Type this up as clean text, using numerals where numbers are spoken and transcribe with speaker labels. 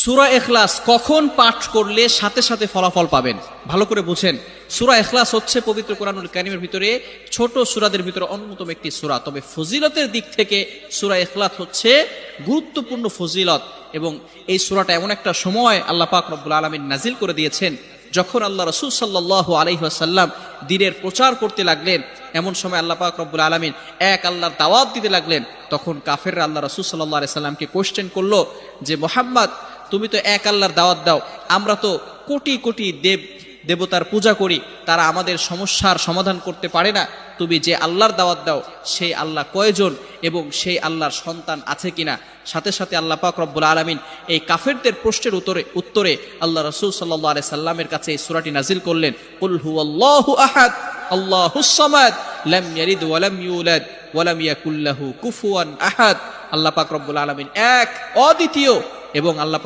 Speaker 1: সূরা ইখলাস কখন পাঠ করলে সাথে সাথে ফলাফল পাবেন, ভালো করে বুঝেন। সূরা ইখলাস হচ্ছে পবিত্র কোরআনুল কারীমের ভিতরে ছোট সূরাদের ভিতরে অন্যতম একটি সূরা। তবে ফজিলতের দিক থেকে সূরা ইখলাস হচ্ছে গুরুত্বপূর্ণ ফজিলত, এবং এই সূরাটা এমন একটা সময় আল্লাহ পাক রব্বুল আলামিন নাজিল করে দিয়েছেন যখন আল্লাহ রাসূল সাল্লাল্লাহু আলাইহি ওয়াসাল্লাম দ্বীনের প্রচার করতে লাগলেন। এমন সময় আল্লাহ পাক রব্বুল আলামিন এক আল্লাহর দাওয়াত দিতে লাগলেন। তখন কাফেররা আল্লাহ রাসূল সাল্লাল্লাহু আলাইহি সাল্লামকে কোশ্চেন করলো যে, মুহাম্মদ, তুমি তো এক আল্লাহর দাওয়াত দাও, আমরা তো কোটি কোটি দেবতার পূজা করি, তারা আমাদের সমস্যার সমাধান করতে পারে না। তুমি যে আল্লাহর দাওয়াত দাও সেই আল্লাহ কয়জন এবং সেই আল্লাহর সন্তান আছে কিনা? সাথে সাথে আল্লাহ পাক রব্বুল আলামিন এই কাফেরদের প্রশ্নের উত্তরে আল্লাহ রাসূল সাল্লাল্লাহু আলাইহি সাল্লামের কাছে এই সূরাটি নাজিল করলেন, কুল হুয়াল্লাহু আহাদ আল্লাহুস সামাদ লাম ইয়ালিদ ওয়া লাম ইউলাদ ওয়া লাম ইয়াকুল লাহু কুফুয়ান আহাদ। আল্লাহ পাক রব্বুল আলামিন এক, অদ্বিতীয়, এবং আল্লাহ